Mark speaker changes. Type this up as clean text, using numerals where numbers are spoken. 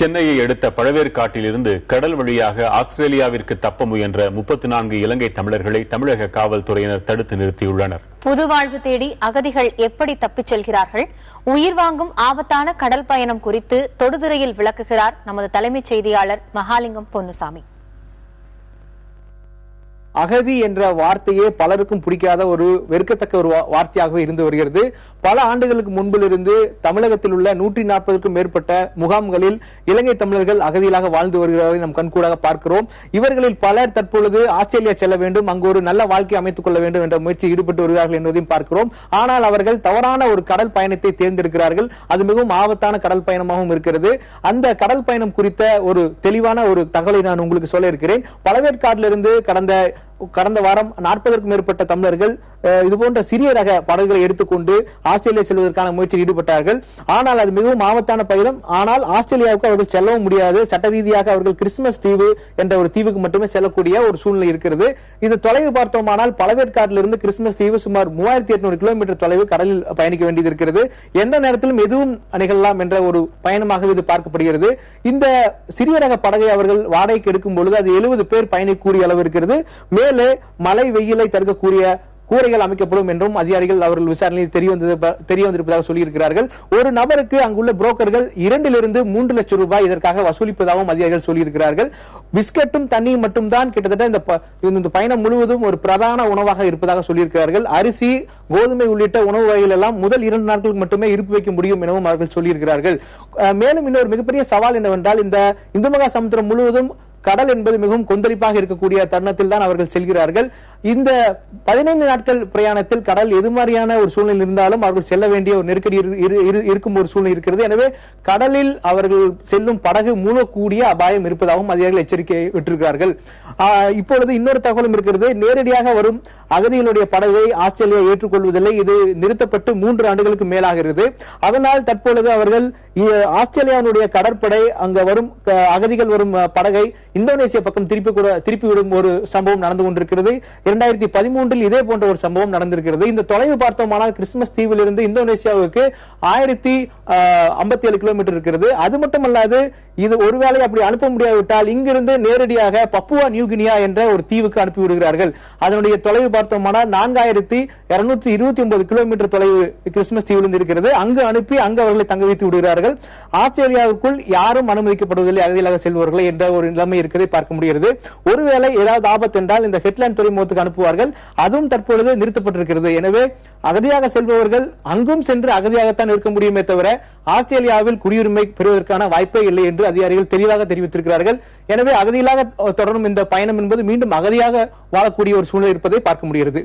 Speaker 1: சென்னையை அடுத்த பழவேற்காட்டிலிருந்து கடல் வழியாக ஆஸ்திரேலியாவிற்கு தப்ப முயன்ற 34 இலங்கை தமிழர்களை தமிழக காவல்துறையினர் தடுத்து நிறுத்தியுள்ளனர்.
Speaker 2: புதுவாழ்வு தேடி அகதிகள் எப்படி தப்பிச் செல்கிறார்கள், உயிர் வாங்கும் ஆபத்தான கடல் பயணம் குறித்து தொடுதிரையில் விளக்குகிறார் நமது தலைமைச் செய்தியாளர் மகாலிங்கம் பொன்னுசாமி.
Speaker 3: அகதி என்ற வார்த்தையே பலருக்கும் பிடிக்காத ஒரு வெறுக்கத்தக்க ஒரு வார்த்தையாகவே இருந்து வருகிறது. பல ஆண்டுகளுக்கு முன்பிலிருந்து தமிழகத்தில் உள்ள 140க்கும் மேற்பட்ட முகாம்களில் இலங்கை தமிழர்கள் அகதிகளாக வாழ்ந்து வருகிறதை நாம் கண்கூடாக பார்க்கிறோம். இவர்களில் பலர் தற்பொழுது ஆஸ்திரேலியா செல்ல வேண்டும், அங்கு ஒரு நல்ல வாழ்க்கை அமைத்துக் கொள்ள வேண்டும் என்ற முயற்சியில் ஈடுபட்டு வருகிறார்கள் என்பதையும் பார்க்கிறோம். ஆனால் அவர்கள் தவறான ஒரு கடல் பயணத்தை தேர்ந்தெடுக்கிறார்கள். அது மிகவும் ஆபத்தான கடல் பயணமாகவும் இருக்கிறது. அந்த கடல் பயணம் குறித்த ஒரு தெளிவான ஒரு தகவலை நான் உங்களுக்கு சொல்ல இருக்கிறேன். பழவேற்காட்டிலிருந்து கடந்த வாரம் 40க்கும் மேற்பட்ட தமிழர்கள் இதுபோன்ற சிறிய ரக படகுகளை எடுத்துக்கொண்டு ஆஸ்திரேலியா செல்வதற்கான முயற்சியில் ஈடுபட்டார்கள். ஆனால் அது மிகவும் ஆபத்தான பயணம். ஆனால் ஆஸ்திரேலியாவுக்கு அவர்கள் செல்லவும் முடியாது. சட்ட ரீதியாக அவர்கள் கிறிஸ்துமஸ் தீவு என்ற ஒரு தீவுக்கு மட்டுமே செல்லக்கூடிய ஒரு சூழ்நிலை இருக்கிறது. இது தொலைவு பார்த்தோமானால் பழவேற்காட்டிலிருந்து கிறிஸ்துமஸ் தீவு சுமார் 3800 கிலோமீட்டர் தொலைவு கடலில் பயணிக்க வேண்டியது இருக்கிறது. எந்த நேரத்திலும் எதுவும் நிகழலாம் என்ற ஒரு பயணமாக இது பார்க்கப்படுகிறது. இந்த சிறிய ரக படகை அவர்கள் வாடகைக்கு எடுக்கும் பொழுது அது 70 பேர் பயணிக்கக்கூடிய அளவு இருக்கிறது. மேலே மழை வெயிலை தடுக்கக்கூடிய கூரைகள் அமைக்கப்படும் என்றும் அதிகாரிகள் அவர்கள் விசாரணையில் தெரிய வந்திருப்பதாக சொல்லியிருக்கிறார்கள். ஒரு நபருக்கு அங்குள்ள புரோக்கர்கள் 2 to 3 லட்சம் ரூபாய் இதற்காக வசூலிப்பதாகவும் அதிகாரிகள் சொல்லியிருக்கிறார்கள். பிஸ்கட்டும் தண்ணியும் மட்டும்தான் கிட்டத்தட்ட இந்த பயணம் முழுவதும் ஒரு பிரதான உணவாக இருப்பதாக சொல்லியிருக்கிறார்கள். அரிசி, கோதுமை உள்ளிட்ட உணவு வகைகள் எல்லாம் முதல் 2 நாட்களுக்கு மட்டுமே இருப்பு வைக்க முடியும் எனவும் அவர்கள் சொல்லியிருக்கிறார்கள். மேலும் இன்னொரு மிகப்பெரிய சவால் என்னவென்றால், இந்த இந்து மகா சமுத்திரம் முழுவதும் கடல் என்பது மிகவும் கொந்தளிப்பாக இருக்கக்கூடிய தருணத்தில் தான் அவர்கள் செல்கிறார்கள். இந்த 15 நாட்கள் பிரயாணத்தில் கடல் எது மாதிரியான ஒரு சூழ்நிலை இருந்தாலும் அவர்கள் செல்ல வேண்டிய ஒரு நெருக்கடி இருக்கும் ஒரு சூழ்நிலை இருக்கிறது. எனவே கடலில் அவர்கள் செல்லும் படகு மூழ்கக்கூடிய அபாயம் இருப்பதாகவும் அதிகாரிகள் எச்சரிக்கை விட்டிருக்கிறார்கள். இப்பொழுது இன்னொரு தகவலும் இருக்கிறது. நேரடியாக வரும் அகதிகளுடைய படகை ஆஸ்திரேலியா ஏற்றுக்கொள்வதில்லை. இது நிறுத்தப்பட்டு 3 ஆண்டுகளுக்கு மேலாகிறது. அதனால் தற்பொழுது அவர்கள் ஆஸ்திரேலியாவுடைய கடற்படை அங்க வரும் அகதிகள் வரும் படகை இந்தோனேசியா பக்கம் திருப்பிவிடும் ஒரு சம்பவம் நடந்து கொண்டிருக்கிறது. 2013 இதே போன்ற ஒரு சம்பவம் நடந்திருக்கிறது. இந்த தொலைவு பார்த்தோமானால் கிறிஸ்துமஸ் தீவிலிருந்து இந்தோனேசியாவுக்கு 1057 கிலோமீட்டர் இருக்கிறது. அது மட்டுமல்லாது இது ஒருவேளை அப்படி அனுப்ப முடியாவிட்டால் இங்கிருந்து நேரடியாக பப்புவா நியூகினியா என்ற ஒரு தீவுக்கு அனுப்பிவிடுகிறார்கள். அதனுடைய தொலைவு பார்த்தோமானால் 4229 கிலோமீட்டர் தொலைவு கிறிஸ்துமஸ் தீவிலிருந்து இருக்கிறது. அங்கு அனுப்பி அங்கு அவர்களை தங்க வைத்து விடுகிறார்கள். ஆஸ்திரேலியாவுக்குள் யாரும் அனுமதிக்கப்படுவதில்லை அகதிகளாக செல்பவர்களை என்ற ஒரு நிலைமை இருக்கிறதை பார்க்க முடிகிறது. ஒருவேளை ஏதாவது ஆபத்து என்றால் இந்த ஹெட்லேண்ட் துறைமுகத்துக்கு அனுப்புவார்கள். அதுவும் தற்பொழுது நிறுத்தப்பட்டிருக்கிறது. எனவே அகதியாக செல்பவர்கள் அங்கும் சென்று அகதியாகத்தான் இருக்க முடியுமே தவிர ஆஸ்திரேலியாவில் குடியுரிமை பெறுவதற்கான வாய்ப்பே இல்லை என்று அதிகாரிகள் தெளிவாக தெரிவித்திருக்கிறார்கள். எனவே அகதிகளாக தொடரும் இந்த பயணம் என்பது மீண்டும் அகதியாக வாழக்கூடிய ஒரு சூழ்நிலை இருப்பதை பார்க்க முடிகிறது.